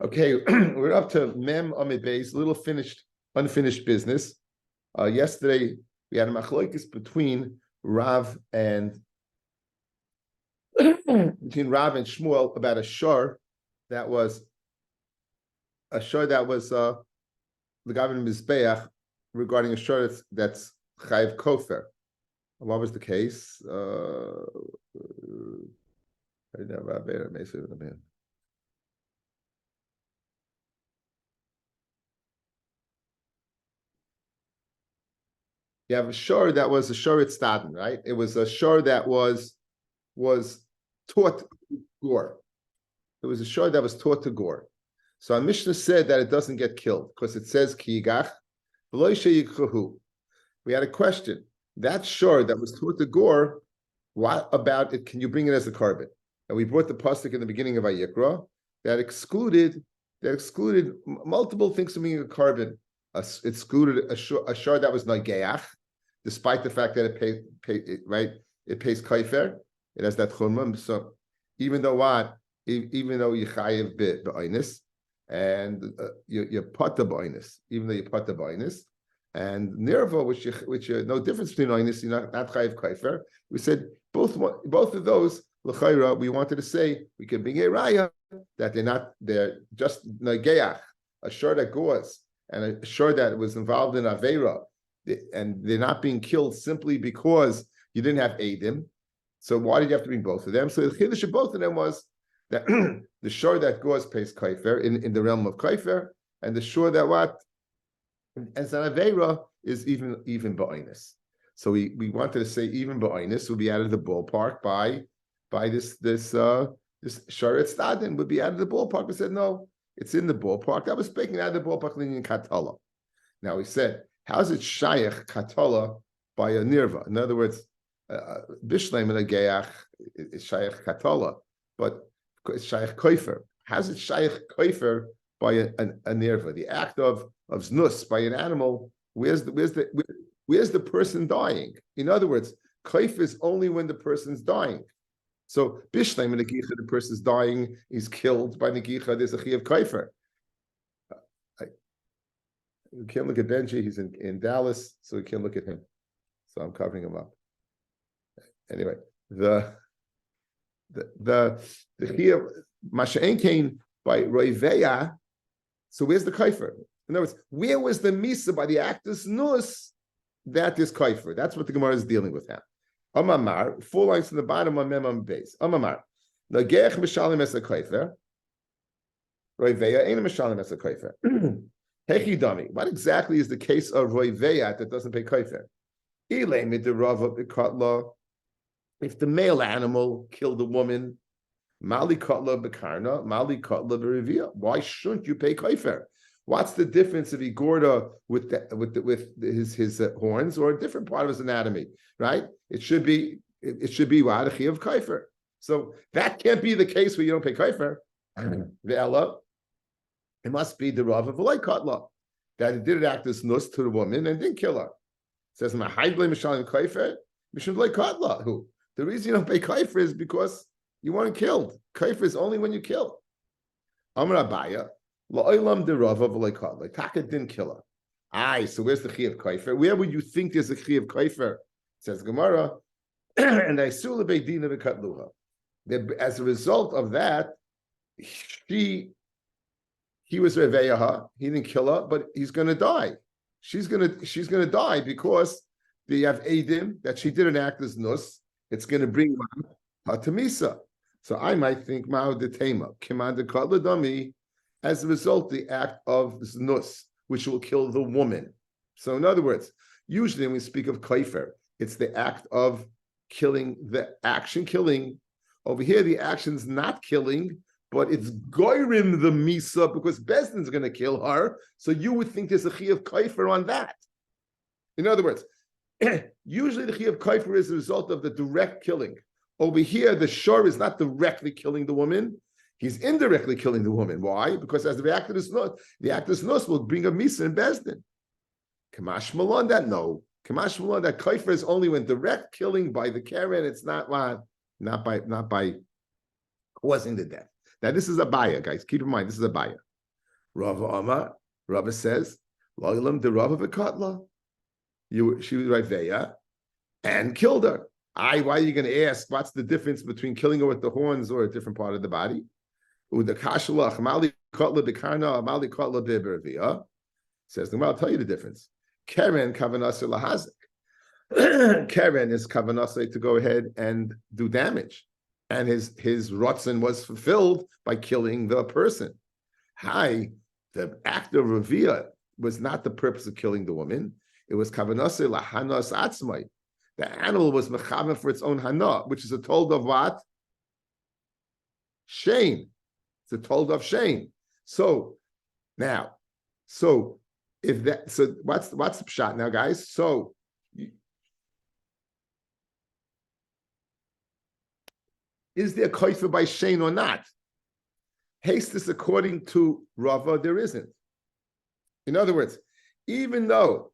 Okay, we're up to Mem Amid Beis, little unfinished business. Yesterday we had a machlokes between Rav and Shmuel about a shor that was the government mizbeach regarding a shor that's chayiv kofer. What was the case? You have a shor that was a shor at Staden, right? It was a shor that was taught to gore. It was a shor that was taught to gore. So our Mishnah said that it doesn't get killed because it says ki yigach v'lo sheyikhu. We had a question. That shor that was taught to gore, what about it? Can you bring it as a carbon? And we brought the pasuk in the beginning of Vayikra that excluded multiple things from being a carbon. It excluded a shor that was nageach, despite the fact that it pays kaifer, it has that chumrah. So even though you chayiv b'oinus and you pata b'oinus, even though you pata b'oinus, and nirva, which no difference between oinus, you're not chayiv kaifer. We said both of those l'chayra. We wanted to say we can bring a raya that they're just nageach, a shor that goes, and a shor that was involved in aveira, and they're not being killed simply because you didn't have Eidim. So why did you have to bring both of them? So the chiddush of both of them was that the shor that goes pays kaifer in the realm of kaifer, and the shor that as an aveira is even ba'inus. So we wanted to say even ba'inus would be out of the ballpark by this shor at Staden would be out of the ballpark. We said no, it's in the ballpark. I was speaking out of the ballpark in Katala. Now we said, how's it shayach katola by a nirva? In other words, bishleim and a geach is shayach katola, but it's shayach koifer. How's it shayach koifer by a nirva? The act of znus by an animal. Where's the person dying? In other words, koifer is only when the person's dying. So bishleim and a geich, the person's dying, is killed by negicha. There's a chi of koifer. You can't look at Benji. He's in Dallas, so we can't look at him. So I'm covering him up. Anyway, the chiyuv masha'en came by roiveya. So where's the kaifer? In other words, where was the misa by the actus nus that is kaifer? That's what the Gemara is dealing with now. Amamar, 4 lines from the bottom on Memam base. Amamar, nagech mishalim es a kaifer. Roiveya ain't a mishalim es a kaifer. What exactly is the case of roiveyat that doesn't pay kaifer? If the male animal killed a woman, mali kotla bekarna, mali kotla berivia. Why shouldn't you pay kaifer? What's the difference if he gored her with his horns or a different part of his anatomy? Right? It should be wadachi of kaifer. So that can't be the case where you don't pay kaifer. The ella. It must be the Rav of Katla that it did act as nus to the woman and didn't kill her. It says, Katla. The reason you don't pay kaifer is because you weren't killed. Kaifer is only when you kill. Amar Abaya, la'olam de Rav of Katla. Taka didn't kill her. Aye, so where's the chi of kaifer? Where would you think there's a chi of kaifer? Says Gemara, and I sula beidina v'katluha. As a result of that, he was reveyaha. He didn't kill her, but he's going to die. She's going to die because they have edim that she didn't act as nus. It's going to bring her to misa. So I might think ma'od detema kimad dekadla dami as a result the act of nus, which will kill the woman. So in other words, usually when we speak of kaifer, it's the act of killing, the action killing. Over here, the action's not killing, but it's goyrim the misa because Besdin's going to kill her. So you would think there's a chi of kaifer on that. In other words, usually the chi of kaifer is a result of the direct killing. Over here, the shor is not directly killing the woman. He's indirectly killing the woman. Why? Because as the act of nus will bring a misa in Besdin. Kamash malon that no. Kamash malon that kaifer is only when direct killing by the Karen. It's not by causing the death. Now, this is a baya, guys. Keep in mind, this is a baya. Rava Amar, Rava says, La'ilam de Rava v'katla. She was right there and killed her. Why are you going to ask what's the difference between killing her with the horns or a different part of the body? Says, I'll tell you the difference. Keren kavanasa lahazik. Keren is kavanasa to go ahead and do damage. And his rotzen was fulfilled by killing the person. The act of Ravia was not the purpose of killing the woman. It was kavanasa lahanas atzmai. The animal was mechaven for its own hana, which is a told of what? Shame. It's a told of shame. So if that, so what's the pshat now, guys? So is there koifa by shame or not? Hastis, according to Rava, there isn't. In other words, even though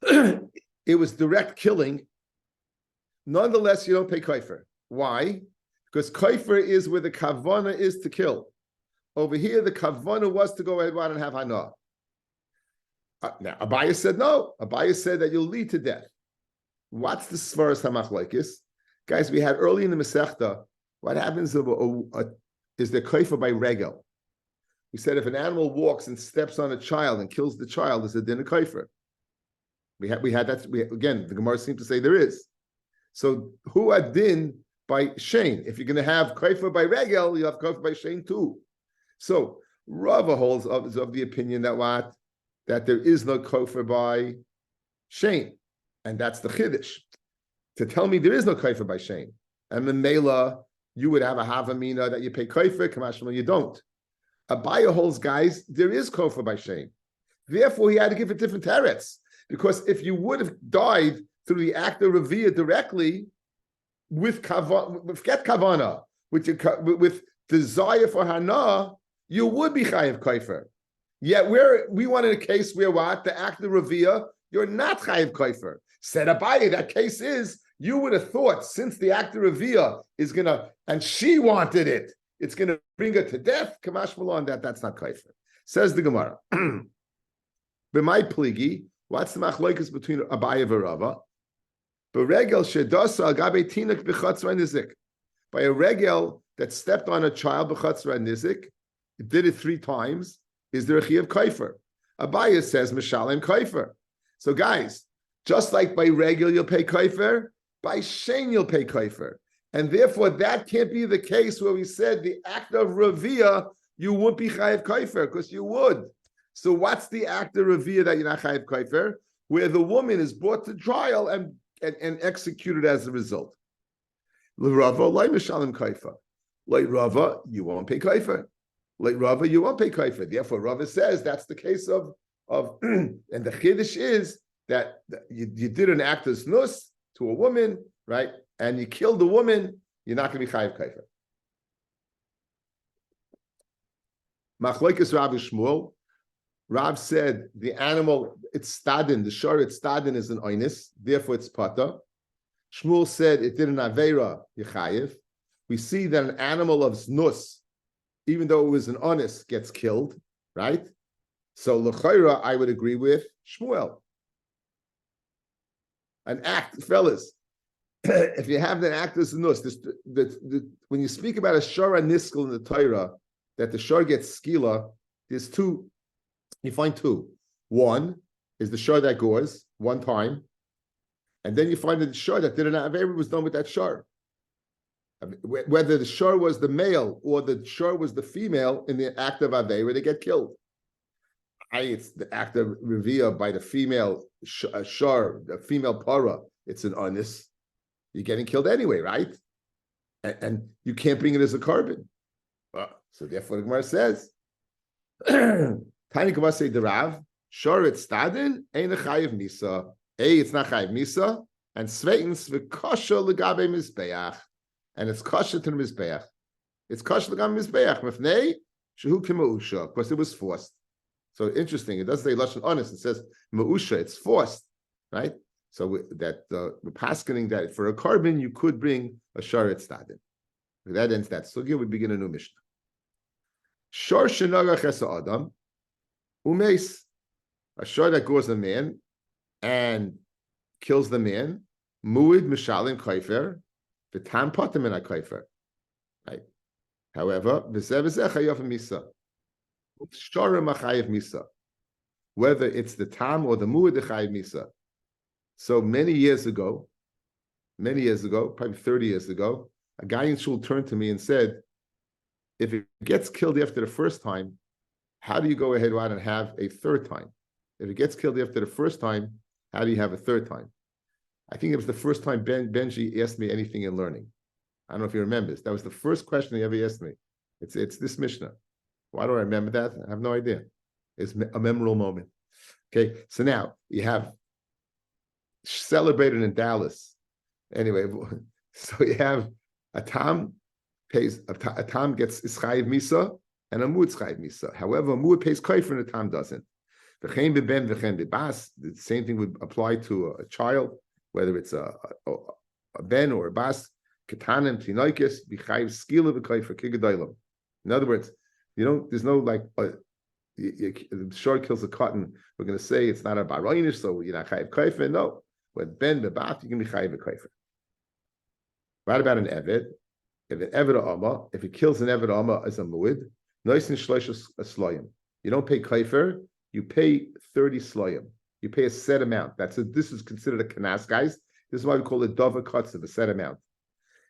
it was direct killing, nonetheless, you don't pay koifer. Why? Because koifer is where the kavana is to kill. Over here, the kavana was to go ahead and have hana. Now, Abaye said no. Abaye said that you'll lead to death. What's the svaras hamachlokes? Guys, we had early in the Masechta, what happens is the koifer by regel. We said if an animal walks and steps on a child and kills the child, is a din of koifer. We had that. Again, the Gemara seems to say there is. So who adin by Shane? If you're going to have koifer by regel, you have koifer by Shane too. So Rava holds of the opinion that there is no koifer by Shane, and that's the chiddush. To tell me there is no koifer by Shane, and the Mela, you would have a havamina that you pay koifer, kamashma you don't. Abaye holds, guys, there is koifer by Shane. Therefore, he had to give a different teretz. Because if you would have died through the act of Raviyah directly with kavana, with desire for hana, you would be chayiv koifer. Yet we wanted a case where what? The act of Raviyah, you're not chayiv koifer. Said Abaye, that case is, you would have thought since the act of Raviyah is going to, and she wanted it, it's going to bring her to death, kamash malon, that's not koifer. Says the Gemara. B'may pligi, what's the machlokes between Abaye and Rava? By a regel that stepped on a child b'chatzra nizik, it did it 3 times. Is there a chiyuv koifer? Abaye says mishalem koifer. So guys, just like by regel you'll pay koifer, by shein you'll pay koifer, and therefore that can't be the case where we said the act of Raviyah you wouldn't be chayiv koifer because you would. So what's the act of Raviyah that you're not chayiv koifer? Where the woman is brought to trial and executed as a result. L'Rava, like mishalem koifer. Like Rava, you won't pay koifer. Like Rava, you won't pay koifer. Therefore, Rava says that's the case of and the chiddush is that you did an act of znus to a woman, right? And you killed the woman, you're not going to be chayiv koifer. Machlokes Rav Shmuel. Rav said the animal, it's stadin, the shor it's stadin is an oinis, therefore it's pata. Shmuel said it did an aveira yechayev. We see that an animal of znus, even though it was an onis, gets killed, right? So l'chayra, I would agree with Shmuel. An act, fellas, if you have an act of znus, when you speak about a shor niskel in the Torah, that the shor gets skila, there's 2. You find 2. One is the shor that goes one time, and then you find that the shor that did an aveira was done with that shor. Whether the shor was the male or the shor was the female in the act of aveira, they get killed. It's the act of revia by the female shor, the female para. It's an onis. You're getting killed anyway, right? And you can't bring it as a carbon. So therefore, the Gemara says. Tiny Gemara say the Rav, sure it's stadin, ain't a chayiv misa. It's not chayiv misa, and sveitens v'kosher legabe mizbeach, and it's kosher to the mizbeach. It's kosher legabe mizbeach. Mifnei shehu k'ma'usha, because it was forced. So interesting. It doesn't say lashon honest. It says ma'usha. It's forced, right? So we're paskening that for a carbon you could bring a sharet stadin. That ends that sugya. We begin a new mishnah. Shor shenaga chesa adam umeis. A shor that goes a man and kills the man. Muid mishalim kaifer. The tam potem in a kaifer. Right. However, v'zeh chayav misa. Shor machayev misa. Whether it's the tam or the muid chayav misa. So many years ago, probably 30 years ago, a guy in shul turned to me and said, if it gets killed after the first time, how do you go ahead and have a third time? If it gets killed after the first time, how do you have a third time? I think it was the first time Benji asked me anything in learning. I don't know if he remembers. That was the first question he ever asked me. It's this Mishnah. Why do I remember that? I have no idea. It's a memorable moment. Okay, so now you have celebrated in Dallas. Anyway, so you have a tam pays a tam gets ischayiv misa and a muad chayiv misa. However, a muad pays kaifer and a tam doesn't. V'chein b'ben v'chein b'bas. The same thing would apply to a child, whether it's a ben or a bas. Ketanim tinoikis b'chayiv skila v'kaifer kigadaylam. In other words, there's no like the shor kills a cotton. We're going to say it's not a barayinish, so you're not chayiv kaifer. No, with ben b'bat you can be chayiv kaifer. What about an eved? If an eved amma, if he kills an eved amma as a muid, nice and shleisha slayim. You don't pay kaifer, you pay 30 slayim. You pay a set amount. This is considered a kanas, guys. This is why we call it dava katsav, a set amount.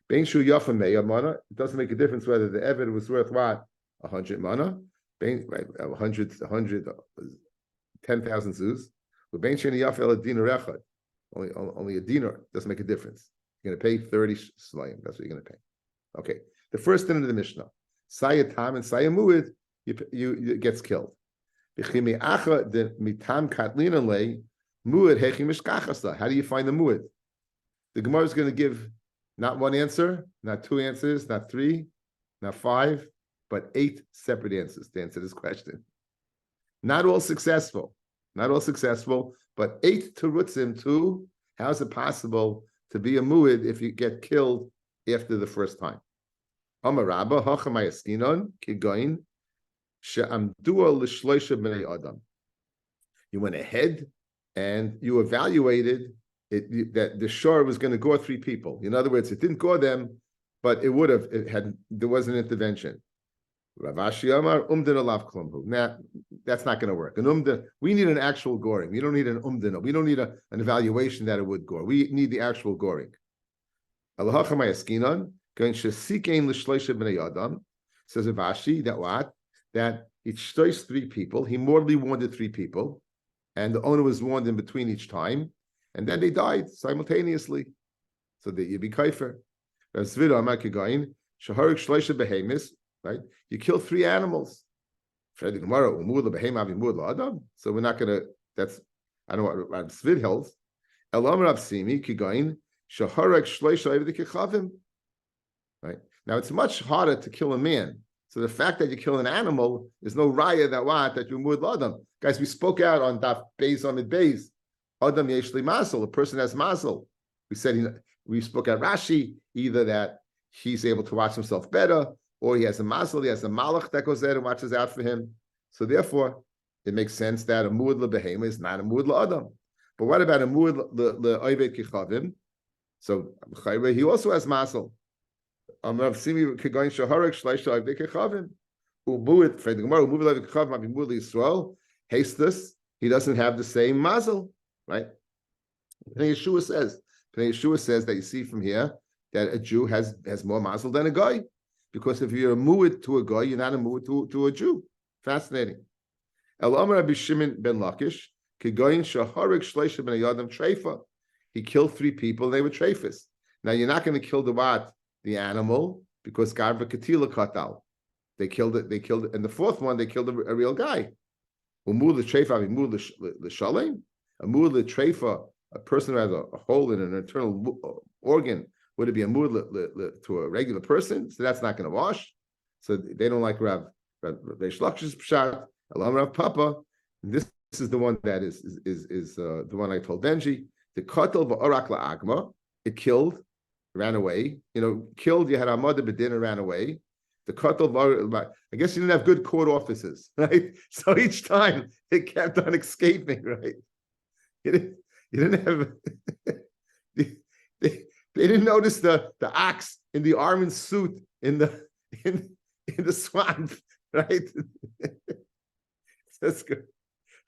Bein shu yafa meya mana. It doesn't make a difference whether the eved was worth what 100 mana, right? 100, 10,000 zuz. But bein sheni yafa el dinar echad. Only a dinar doesn't make a difference. You're going to pay 30 slayim. That's what you're going to pay. Okay. The first din of the Mishnah, Sayat Tam and Sayat Muid, you gets killed. How do you find the Muid? The Gemara is going to give not one answer, not two answers, not three, not five, but 8 separate answers to answer this question. Not all successful, but 8 terutzim to how is it possible to be a muid if you get killed after the first time? Amar Rabba, hachamayaskinon kigoin she'amdua l'shloisha b'nei adam. You went ahead and you evaluated that the shor was going to gore 3 people. In other words, it didn't gore them, but it would have. There was an intervention. Rav Ashi Amar umdin alav klumhu. Now that's not going to work. An umdin, we need an actual goring. We don't need an umdin. We don't need an evaluation that it would gore. We need the actual goring. Alahacha mayaskinon going shesikein l'shleisha b'nei adam. Says Rav Ashi that what? That it shtois 3 people. He mortally wounded 3 people, and the owner was warned in between each time, and then they died simultaneously. So that you be kaifer. Rav Zvira Amar kigain shaharik shleisha behemis. Right? You kill 3 animals. So we're not going to, I don't know what Rav Svid holds. Right? Now it's much harder to kill a man. So the fact that you kill an animal is no raya that you muad l'adam. Guys, we spoke out on Daf Beis Amid Beis. Adam yeshli mazel, a person has mazel. We spoke out Rashi, either that he's able to watch himself better, or he has a mazel, he has a malach that goes there and watches out for him. So therefore, it makes sense that a muad lebehema is not a muad le'adam. But what about a muad le'oived kichavim? So he also has mazel. Rav Simi kegoin shaharek shleisha oived kichavim. Umuad for the Gemara, umuad le'oived kichavim might be muad le'Yisrael. Hastus, he doesn't have the same mazel, right? Yeshua says that you see from here that a Jew has more mazel than a guy. Because if you're a mu'id to a guy, you're not a mu'id to a Jew. Fascinating. El Amar Rabbi Shimon ben Lakish, Kigoyin shaharik shleisha ben yadam treifa. He killed 3 people, and they were treifas. Now you're not going to kill the animal, because Garva Katila Katal. They killed it, and the 4th one, they killed a real guy. Umur l'treifa, umur l'shalem. A mur l'treifa, a person who has a hole in an internal organ. Would it be a muad to a regular person? So that's not going to wash. So they don't like Rav Shlaksh's pshat. Elam Rav Papa. This is the one that is the one I told Benji. The katel va'arak la'agma. It killed, ran away. Killed. You had Amada Bedin and ran away. The kotel, I guess you didn't have good court offices, right? So each time it kept on escaping, right? You didn't have they, they didn't notice the ox in the armor suit in the swamp, right? That's good.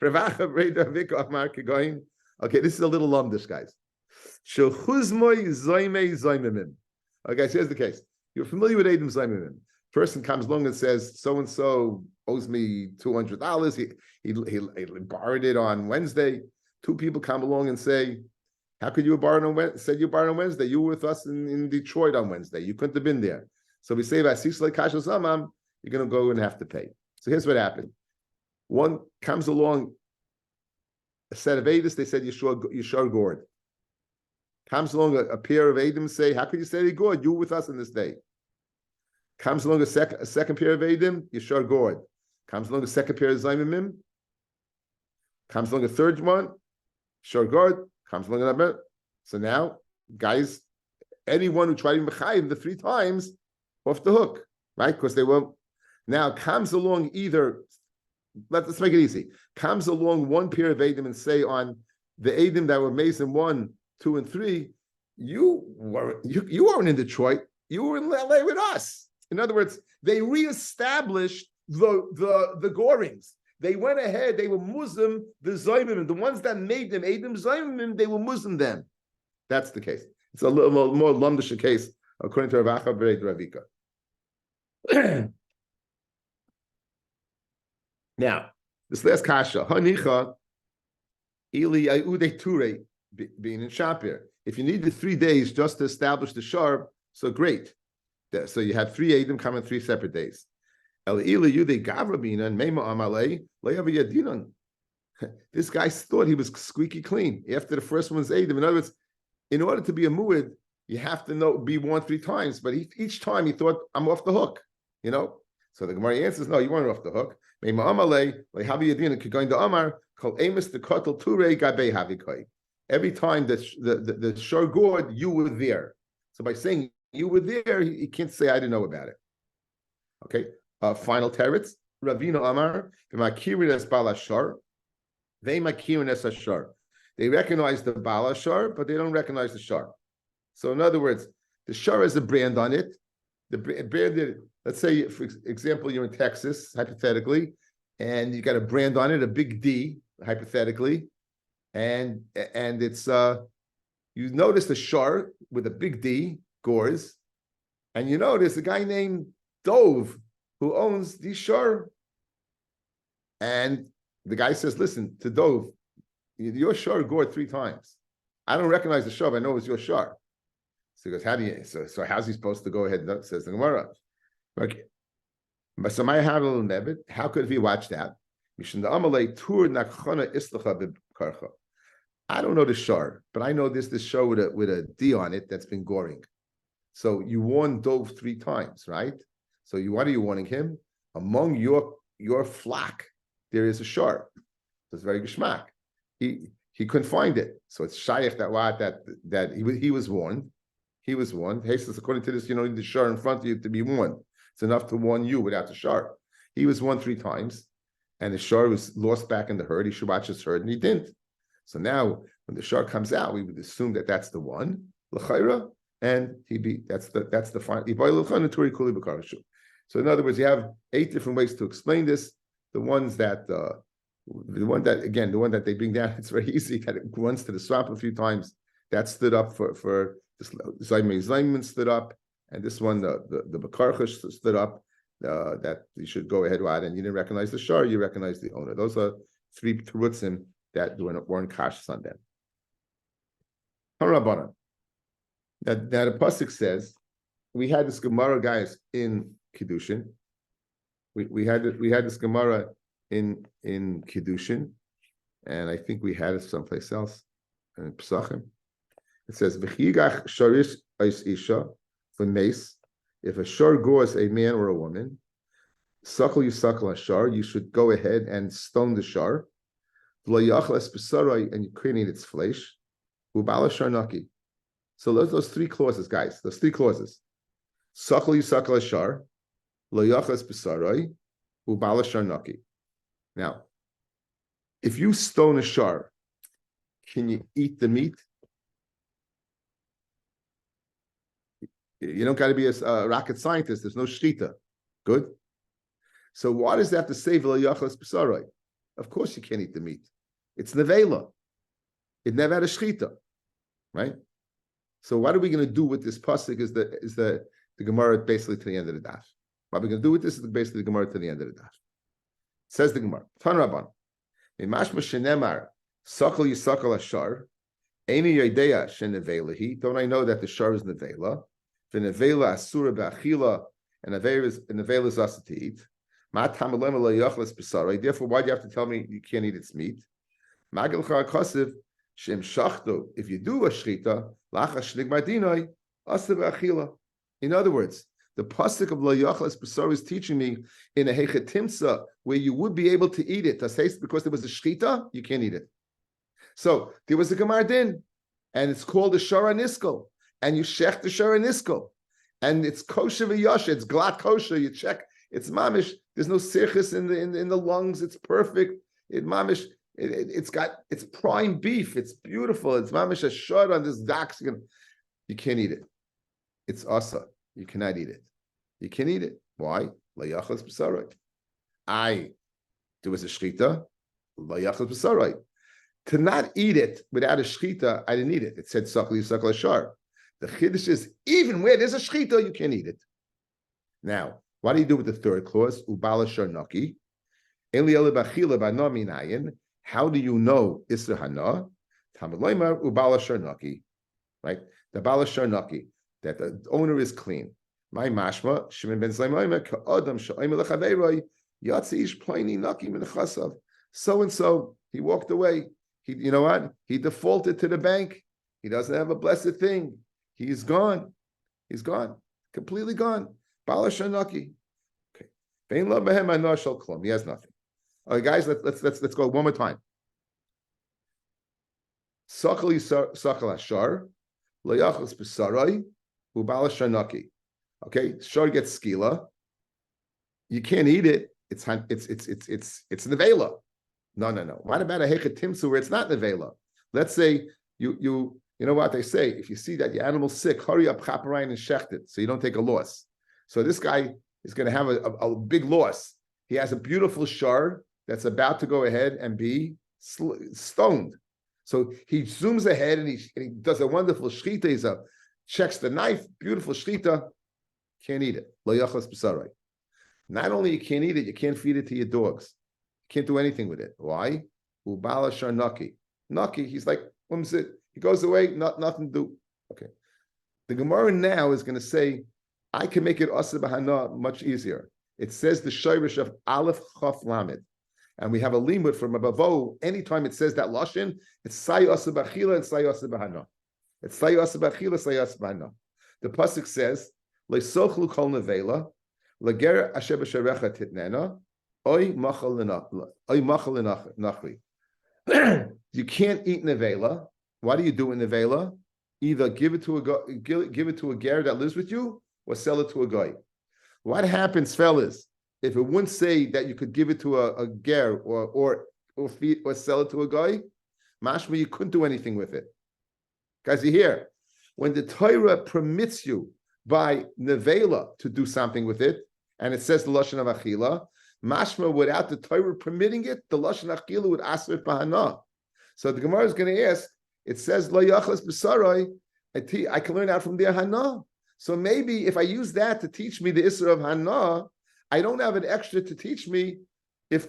Okay, this is a little lumdish, guys. Okay, so here's the case. You're familiar with Adam Zaymimim. Person comes along and says, so and so owes me $200. He borrowed it on Wednesday. Two people come along and say, how could you have borrowed on Wednesday? Said you borrowed on Wednesday. You were with us in Detroit on Wednesday. You couldn't have been there. So we say, you're going to go and have to pay. So here's what happened. One comes along, a set of Adis, they said, Yeshar Gord. Comes along a pair of Adim, say, how could you say Gord? You were with us in this day. Comes along a second pair of Adim, Yeshar Gord. Comes along a second pair of Zaymimim. Comes along a third one, Yeshar Gord. Comes along another. So now, guys, anyone who tried to Mechayim the 3 times, off the hook, right? Because they won't. Now comes along either, let's make it easy. Comes along one pair of Adim and say on the Adim that were Mason 1, 2, and 3, you weren't in Detroit, you were in LA with us. In other words, they reestablished the Gorings. They went ahead, they were Muslim, the Zaymim, the ones that made them Adim Zaymim, they were Muslim them. That's the case. It's a little more lumdish case, according to Rav Acha Berei Ravika. Now, this last kasha, Hanicha, Ili Ayude Ture, being in Shapir. If you needed 3 days just to establish the shar, so great. So you have 3 Adim coming 3 separate days. This guy thought he was squeaky clean after the first one's Adim. In other words, in order to be a muad, you have to be warned 3 times. But each time he thought, I'm off the hook, So the Gemara answers, no, you weren't off the hook. Every time the shor gourd, you were there. So by saying you were there, he can't say I didn't know about it. Okay. Final teretz. Ravina Amar, Makirin es Balashar. They Makirin es Ashar. They recognize the Balashar, but they don't recognize the Shar. So in other words, the Shar has a brand on it. The brand, let's say, for example, you're in Texas, hypothetically, and you got a brand on it, a big D, hypothetically, and it's you notice the Shar with a big D, Gores, and you notice a guy named Dove who owns the Shar. And the guy says, listen, to Dove, your Shar gored 3 times. I don't recognize the Shar, but I know it's your Shar. So he goes, how do you, so how's he supposed to go ahead and says the Gemara? Okay. So my how could he watch that? I don't know the Shar, but I know this Shar with a D on it that's been goring. So you warned Dove 3 times, right? So what are you warning him? Among your flock, there is a shar. So it's very geschmack. He couldn't find it. So it's shayach that he was warned. He was warned. Hey, says according to this, you don't need the shar in front of you to be warned. It's enough to warn you without the shar. He was warned 3 times, and the shar was lost back in the herd. He should watch his herd, and he didn't. So now, when the shar comes out, we would assume that that's the one, l'chayra, and that's the final. So in other words, you have 8 different ways to explain this. The one that they bring down, it's very easy, that it runs to the swamp a few times. That stood up for this Zayman stood up, and this one, the Bakarcha stood up, that you should go ahead with, and you didn't recognize the shar, you recognize the owner. Those are 3 terutzim that weren't kashas on them. Now the pasuk says, we had this Gemara, guys, in Kiddushin. We had this Gemara in Kiddushin, and I think we had it someplace else in Pesachim. It says, "V'chigach sharish eis isha v'meis." If a shar gores a man or a woman, suckle you suckle a shar, you should go ahead and stone the shar. V'lo yachlas b'sarai, and you clean its flesh. U'bala shar naki. So those 3 clauses, guys. Those 3 clauses. Suckle you suckle a shar. lo yachas b'sarai ubala sharnaki. Now, if you stone a shar, can you eat the meat? You don't got to be a rocket scientist. There's no shchita. Good. So why does that have to say lo yachas b'sarai? Of course you can't eat the meat. It's nevela. It never had a shchita, right? So what are we going to do with this pasuk? Is the Gemara basically to the end of the daf? What we're going to do with this is basically the Gemara to the end of the daf. Says the Gemara, Tan Rabban, in mashma shenemar sakal yisakal ashar, eini yodeya shenevelahi. Don't I know that the shar is nevela? The nevela asura ba'achila, and nevela is asa to eat. Ma tamalem lo yachlas b'sarai. Therefore, why do you have to tell me you can't eat its meat? Magel charakosev shem shachto. If you do a shchita, lachash nigmadinoi asa ba'achila. In other words, the pasuk of lo yachlas b'sarai is teaching me in a hechetimsa where you would be able to eat it. Because there was a shchita, you can't eat it. So there was a gemar din, and it's called a shara niskel, and you shech the shara niskel, and it's kosher v'yasha, it's glat kosher. You check, it's mamish. There's no sirchis in the lungs. It's perfect. Mamish. It's prime beef. It's beautiful. It's mamish a shot on this dax. You can't eat it. It's asa. You cannot eat it. You can eat it. Why? La yachas b'sarai. There was a shchita. La yachas b'sarai. To not eat it without a shchita, I didn't eat it. It said sakal ashar. The chiddush is even where there's a shchita, you can't eat it. Now, what do you do with the third clause? Ubala sharnaki. How do you know Isra Hana? Tamaloimar Ubala Sharnaki. Right? The Bala Sharnaki, that the owner is clean. My mashma, Shimon ben Zaymoimer, Ka'adam Sha'omer Lechaveiroi, Yatzi Ish Plaini Naki Min Chasav. So and so, he walked away. You know what? He defaulted to the bank. He doesn't have a blessed thing. He's gone. He's gone. Completely gone. Bala Sharnaki. Okay. He has nothing. All right, guys, let's go one more time. Sakal ashar, layachas b'sarai, ubala sharnaki. Okay, shar gets skila. You can't eat it. It's nevela. No. What about a hechetimsu where it's not nevela? Let's say you know what they say. If you see that your animal's sick, hurry up, chaparine and shecht it, so you don't take a loss. So this guy is going to have a big loss. He has a beautiful shar that's about to go ahead and be stoned. So he zooms ahead and he does a wonderful shchita. He checks the knife, beautiful shchita. Can't eat it. Lo yachas b'sarai. Not only you can't eat it, you can't feed it to your dogs. You can't do anything with it. Why? Ubala sharnaki. Naki, he's like, he goes away, nothing to do. Okay. The Gemara now is going to say, I can make it asa b'hana much easier. It says the shayrish of Aleph Chaf Lamed. And we have a limud from a bavo. Anytime it says that lashon, it's sayu asa b'achila and sayu asa b'hana. It's sayu asa b'achila, sayu asa b'hana. The pasuk says, le'sochlu kol nevela, le'ger asher b'sharecha titnena, oy machal nachri. You can't eat nevela. What do you do in nevela? Either give it to a ger that lives with you, or sell it to a guy. What happens, fellas, if it wouldn't say that you could give it to a ger or sell it to a guy? Mashma, you couldn't do anything with it. Guys, you hear? When the Torah permits you by nevela to do something with it, and it says the lashon of achila, mashma, without the Torah permitting it, the lashon of achila would aser bahana. So the Gemara is going to ask. It says lo yachlas b'sarai. I can learn out from the hana. So maybe if I use that to teach me the Isra of Hana, I don't have an extra to teach me if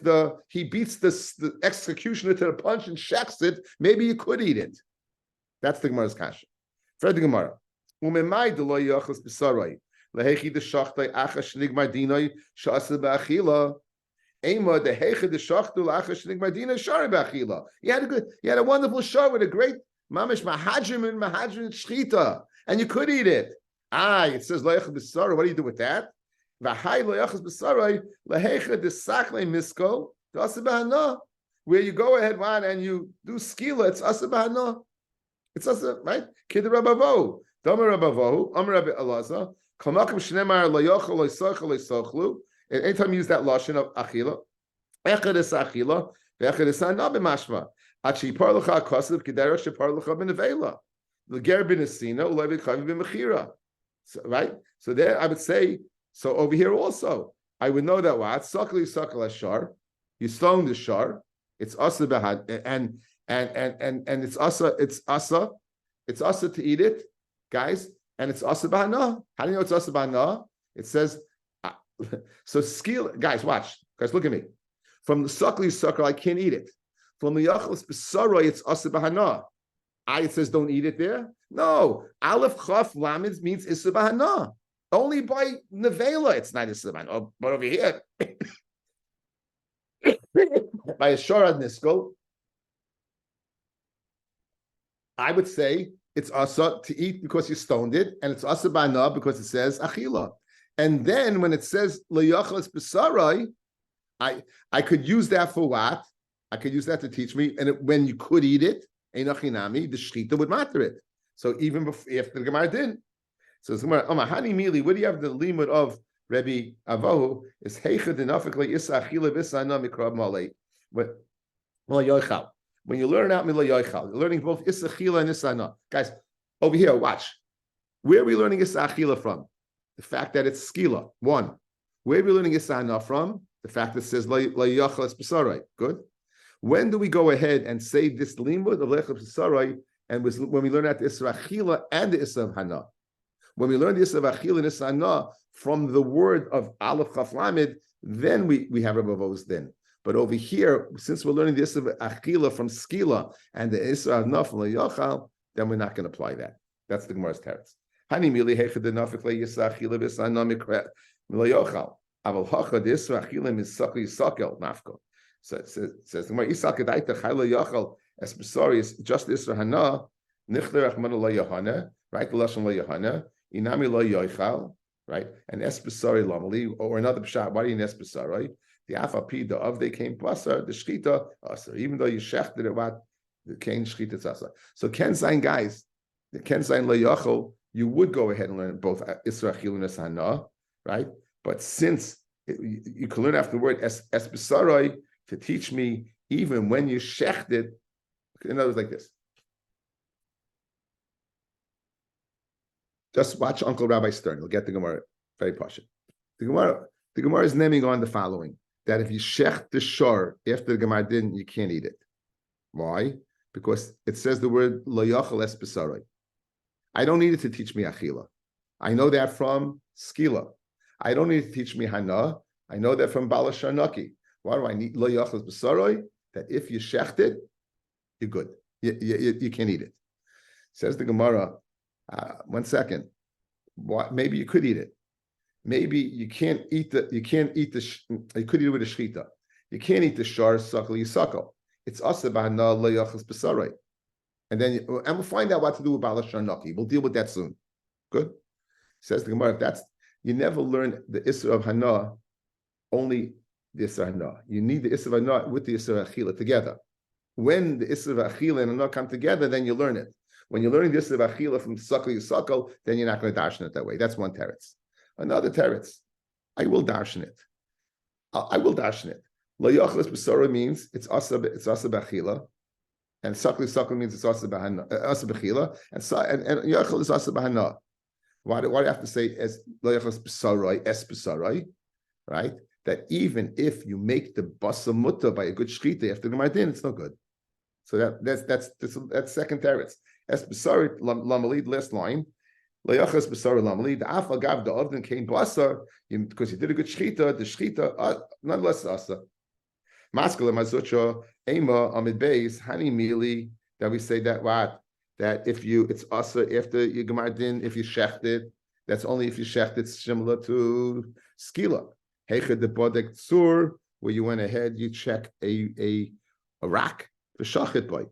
he beats the executioner to the punch and shacks it, maybe you could eat it. That's the Gemara's kasha. Fred the Gemara. Umemai de lo yachas b'sarai. Lehechi de shachtai achash nigmardinoi shasa ba'achila. Ema de hechi de shachtu achash nigmardinoi shari ba'achila. He had a wonderful show with a great mamish mahadrim and shchita, and you could eat it. It says loyachas b'sarai. What do you do with that? V'hai loyachas b'sarai lehecha desachle misko dasibahana. Where you go ahead, man, and you do skila, it's asibahana. It's asa, right? Kid Rabavo, Dama Rabavo, Amar Rabbi Alaza, And anytime you use that lashon of achila, echad is achila, echad is ana b'mashma. Achi parlucha kosev kederach sheparlucha b'nevela. The ger b'nesina ulevi chavi b'mechira. Right. So there, I would say. So over here also, I would know that what sakal ashar. You stone the shar. It's asa behad and it's asa to eat it, guys, and it's asa bahana. How do you know it's asa bahana? It says so skill, guys. Watch, guys, look at me. From the sakal, I can't eat it. From the yachlis b'saray, it's asa bahana. It says don't eat it there. No, aleph chaf lamed means asa bahana. Only by nevela it's not asa bahana. But over here. By a shorad niskol, I would say it's asa to eat because you stoned it, and it's asa ba'na because it says achila. And then when it says leyachlas b'sarai, I could use that for what? I could use that to teach me, and when you could eat it, einachinami, the shchita would matter it. So even before, after the Gemara didn't. So it's Gemara, Hani Mili, what do you have the limud of Rabbi Avahu? Is heichad enophically isa achila v'sana mikrab malei. When you learn out mila yoichal, you're learning both issa chila and issa na. Guys, over here, watch. Where are we learning issa chila from? The fact that it's skila. One. Where are we learning issa na from? The fact that it says la yochal es b'sarai. Good. When do we go ahead and say this limud of lechel b'sarai? And when we learn out the issa chila and the issa of hana. When we learn the issa of achila and issa na from the word of aleph chaf lamed, then we have Rabbi Vo's then. But over here, since we're learning the Issa of Achila from Skila and the Issa of Nafal Yochal, then we're not going to apply that. That's the Gemara's teretz. Hani mili hechad nafik le Issa Achila v'Issa Namik Yochal. Aval hacha the Issa Achila misakli sakel nafko. So it says the Gemara Issa Kedaita Chayla Yochal es b'sari is just Issa Hana nichler Achmana la Yohana, right? The lashon la Yohana inami la Yochal, right? And es b'sari lamali or another pshat. Why do you es b'sari? The afapi, the of they came basar, the shchita asar. Even though you shechted it, what the kain shchita asar. So ken sign guys, the ken sign le'yachol, you would go ahead and learn both Isra Chil and Hana, right? But since you can learn after the word es besarai to teach me even when you shechted, in other words, like this. Just watch Uncle Rabbi Stern. You'll get the Gemara very pasha. The Gemara is naming on the following. That if you shech the shor after the Gemara didn't, you can't eat it. Why? Because it says the word lo yachal es b'sarai. I don't need it to teach me achila. I know that from skila. I don't need it to teach me hana. I know that from balasharnaki. Why do I need lo yachal es b'sarai? That if you shecht it, you're good. You can't eat it. Says the Gemara. 1 second. Maybe you could eat it. Maybe you can't eat you could eat it with a shchita. You can't eat the shar suckle yisakal. It's asa b'hana le'yachas b'sarai. And then we'll find out what to do with balasharnaki. We'll deal with that soon. Good. Says the Gemara, if that's you never learn the Isra of Hana, only the Isra Hana. You need the Isra of Hana with the Isra Achila together. When the Isra of Achila and Hana come together, then you learn it. When you're learning the Isra of Achila from suckle yisakal, then you're not going to darshan it that way. That's one teretz. Another teretz, I will darshan it. I will darshan it. Lo yachlas b'sora means it's asa b'achila, and sakli means it's asa b'chila, and yachal is asa b'hana. Why do you have to say as lo yachlas b'sorai es b'sorai, right? That even if you make the basa mutta by a good shchita after the mardin, it's no good. So that's second teretz. Es b'sorai lamalid last line. Because you did a good shchita, the shchita nonetheless asa. Maskala mazucha ema amid beis hani mili that we say that what that if it's asa after you gemardin if you shechted, that's only if you shechted. It's similar to skila. Heichad the bodek tzur where you went ahead you check a rack for shachet by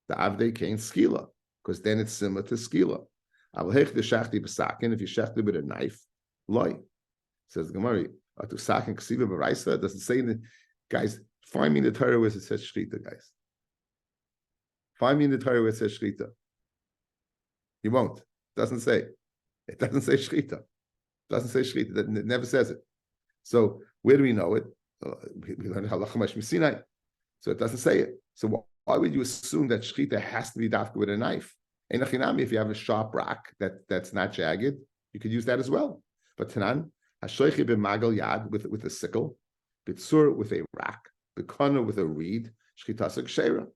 the avdei kain skila because then it's similar to skila. If you shechted with a knife, loy. Says the Gemara, doesn't say that, guys, find me in the Torah where it says shchita, guys. Find me in the Torah where it says shchita. You won't. It doesn't say. It doesn't say shchita. Doesn't say shechita. It never says it. So where do we know it? We learned halacha mashmi Sinai. So it doesn't say it. So why would you assume that shechita has to be dafka with a knife? Einachinami, if you have a sharp rock that's not jagged, you could use that as well. But tanan hashoichi b'magal yad with a sickle, bitsur with a rock, b'kana with a reed, shechita shera.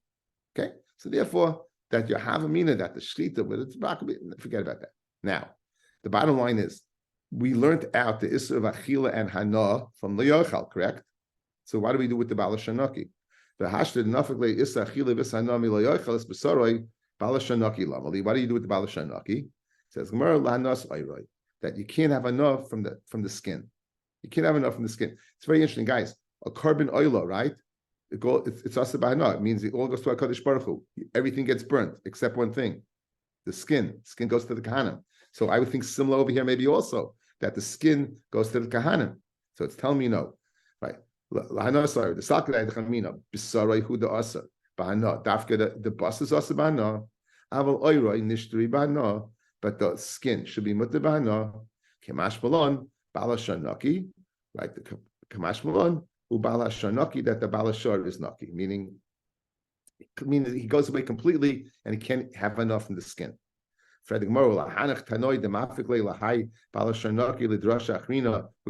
Okay, so therefore that you have a meaning that the shechita with its rock, forget about that. Now, the bottom line is we learned out the isur of achila and hana from the yochal, correct? So what do we do with the balashanaki? The hashted nafakle isur achila v'sanami loyochal is besaroi balashanaki lamali. What do you do with the balashanaki? It says Gemara lahanas oiroi, that you can't have enough from the skin. You can't have enough from the skin. It's very interesting, guys. A carbon oilo, right? It's asabahana. It means it all goes to HaKadosh Baruch Hu. Everything gets burnt except one thing: the skin. Skin goes to the kahanim. So I would think similar over here, maybe also that the skin goes to the kahanim. So it's telling me no, right? Lahana sorry, the salkadai the chamina bisarai hu the asa bahana dafka the bus is asa bahana aval oiroi nishtri bahana, but the skin should be mutter bahana kemash malon balashanaki, right? The kemash malon ubalashanaki, that the balashar is naki, meaning he goes away completely and he can't have enough from the skin. We're going to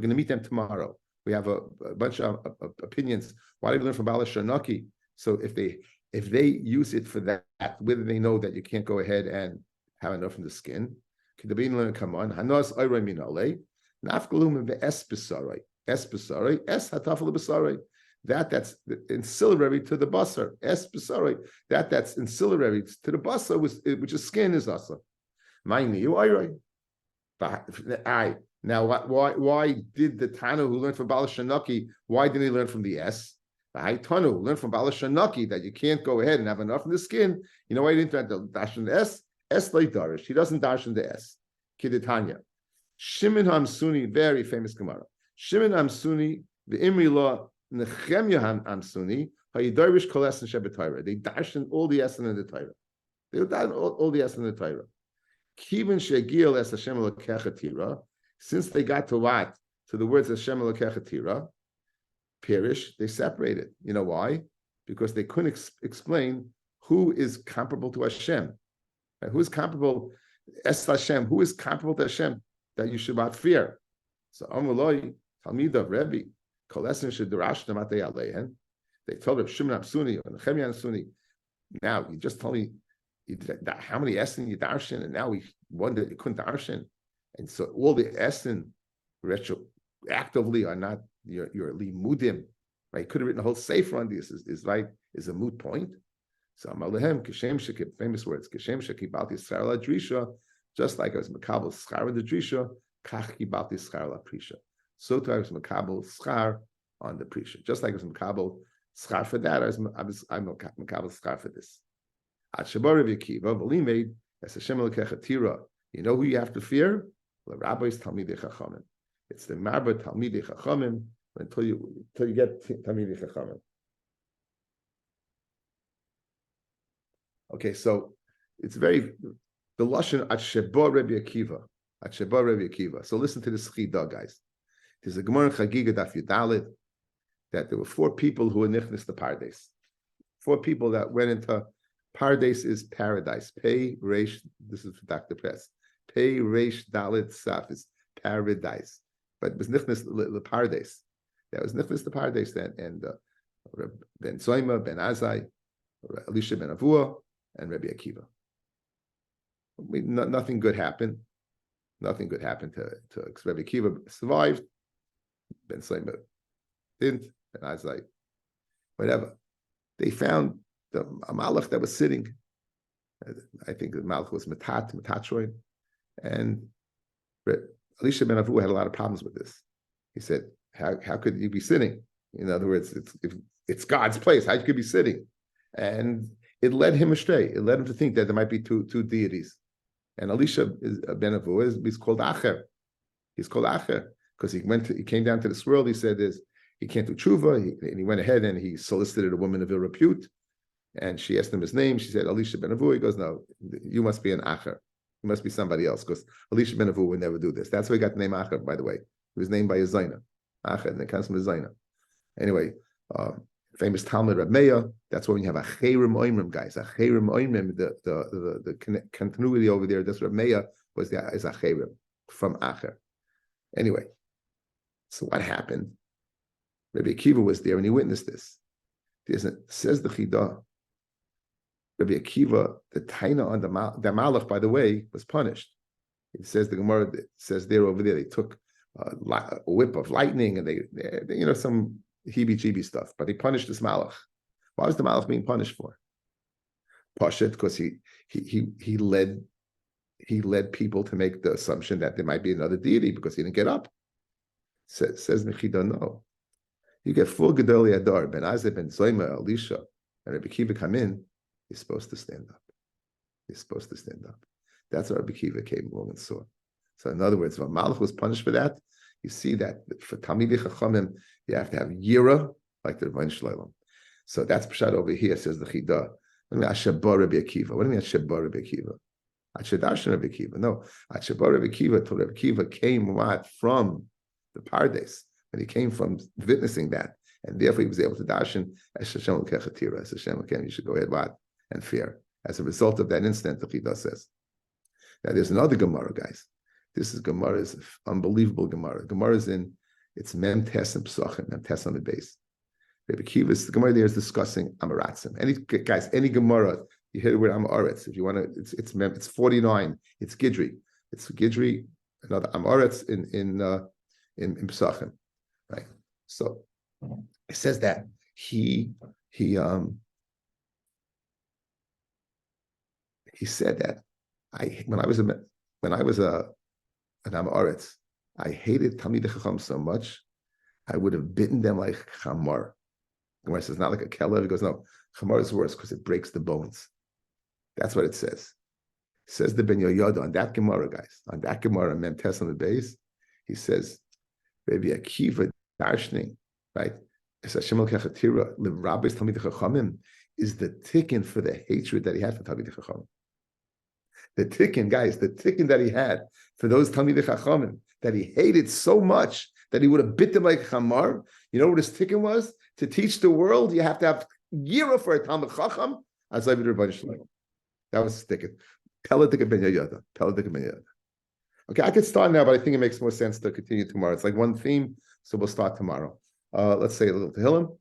meet them tomorrow. We have a bunch of opinions. Why do we learn from Balashanaki? So if they use it for that, whether they know that you can't go ahead and have enough from the skin, come on. That's ancillary to the basar. That's ancillary to the basar, which is skin is asa. Now, why did the Tanu who learned from Balashanaki, why didn't he learn from the S? The Tanu learned from Balashanaki that you can't go ahead and have enough in the skin. You know why he didn't darshan the S? S like darish. He doesn't darshan the S. Kiditanya. Shimon Hamsuni, very famous Gemara. Shimon Hamsuni, the Imri law, Nechemya Hamsuni, Hayidarish Koles and Shebet. They darshan all the S in the Torah. They darshan all the S in the Torah. Kivin shegil es Hashem Elokechatira, since they got to what? To the words Hashem Elokechatira, perish, they separated. You know why? Because they couldn't explain who is comparable to Hashem. Right? Who is comparable? Es Hashem. Who is comparable to Hashem that you should not fear? So Amaloi, Talmid of Rabbi, Kolesin should darash Namatei Aleihen. They told Reb Shimon Absuni or Nechemya Absuni. Now you just told me how many essen you darshan, and now we wonder you couldn't darshan, and so all the essen retroactively are not your limudim, right? You could have written a whole sefer on this. Is a moot point. So Amalehem Kishem Shekib, famous words, Kishem Shekib Balti Schar La Drisha, just like I was Makabel Schar the Drisha, Kach Kibalti Schar La Prisha. So too I was Makabel Schar on the Prisha, just like I was Makabel Schar for that. I'm Makabel Schar for this. At Shabar Rabbi Akiva, V'limeid as Hashem Elokechatira. You know who you have to fear? The Rabbi's Talmidei Chachamim. It's the Marba Talmidei Chachamim until you get Talmidei Chachamim. Okay, so it's the lashon at Shabar Rabbi Akiva. At Shabar Rabbi Akiva. So listen to this chidah, guys. There's a Gemara in Chagiga Daf Yudalit that there were 4 people who were nichnas to Pardes. 4 people that went into Pardes is paradise. Pei Reish, this is for Dr. Press. Pei Reish Dalit Saf is paradise. But it was nichnas the Pardes. That was nichnas the Pardes then. And Ben Zoima, Ben Azai, Elisha Ben Avua, and Rabbi Akiva. Nothing good happened. Nothing good happened to Rabbi Akiva survived. Ben Zoima didn't. Ben Azai, whatever. They found the Malach that was sitting, I think the Malach was Metatroid, and Elisha ben Avu had a lot of problems with this. He said, how could you be sitting? In other words, it's God's place. How could you be sitting? And it led him astray. It led him to think that there might be two deities. And Elisha ben Avu is called Acher. He's called Acher because he came down to this world. He said he can't do tshuva. And he went ahead and he solicited a woman of ill repute. And she asked him his name. She said, Elisha ben Avu. He goes, no, you must be an Acher. It must be somebody else, because Elisha ben Avu would never do this. That's why he got the name Acher, by the way. He was named by his Zaina. Acher, and it comes from his Zaina. Anyway, famous Talmud Rabbi Meir. That's when you have a Chayrim Oimrim, guys. A Chayrim Oimrim, the continuity over there. That's Rabbi Meir is a Chayrim from Acher. Anyway, so what happened? Rabbi Akiva was there and he witnessed this. Says the Chidah. Rabbi Akiva, the Taina on the Malach, by the way, was punished. It says the Gemara says there over there they took a whip of lightning and they some heebie-jeebie stuff, but he punished this Malach. Why was the Malach being punished for? Pashat, because he led people to make the assumption that there might be another deity because he didn't get up. Says Mechida, no. You get full Gedoli Adar, Ben Azeh, Ben Zoyma, Elisha, and Rabbi Akiva come in, he's supposed to stand up. He's supposed to stand up. That's what Rabbi Akiva came along and saw. So in other words, when Malach was punished for that, you see that for Talmidei Chachamim, you have to have Yira, like the Rebbeinu Shlomo. So that's Pshat over here, says the Chidah. What do you mean, Ashabar Rabbi Akiva? What do you mean, Ashabar Rabbi Akiva? Ashadarshan Rabbi Akiva. No, Ashabar Rabbi Akiva, till Rabbi Akiva came from the Pardes, and he came from witnessing that, and therefore he was able to darshan as Hashem Kechatira, as Hashem you should go ahead and fear. As a result of that incident, the Chidah says. Now there's another Gemara, guys. This is Gemara, is unbelievable Gemara. Gemara is it's Mem Tes and Psachim, Mem Tes on the base. Rabbi Akiva, the Gemara there is discussing Amaratzim. Any Gemara, you hear the word Amaretz. If you want to, it's 49. It's Gidri. It's Gidri, another Amaretz in Psachim. Right. So it says that he said that when I was an Amaretz, I hated Talmidei Chacham so much, I would have bitten them like chamar. Gemara says not like a kelev. He goes, no, chamar is worse because it breaks the bones. That's what it says. It says the Ben Yoyada on that Gemara, guys, on that Gemara, Mem Tes on the base. He says, Rabbi Akiva darshning, right? Es Hashem al kechatira l'rabbis Talmidei Chachamim is the ticket for the hatred that he had for Talmidei Chachamim. The tikkun, guys, the tikkun that he had for those Talmidei Chachamim that he hated so much that he would have bit them like chamar. You know what his tikkun was? To teach the world, you have to have yira for a Talmid Chacham. As I That was his tikkun. Peladik ben Yoyada. Peladik ben Yoyada. Okay, I could start now, but I think it makes more sense to continue tomorrow. It's like one theme, so we'll start tomorrow. Let's say a little Tehillim.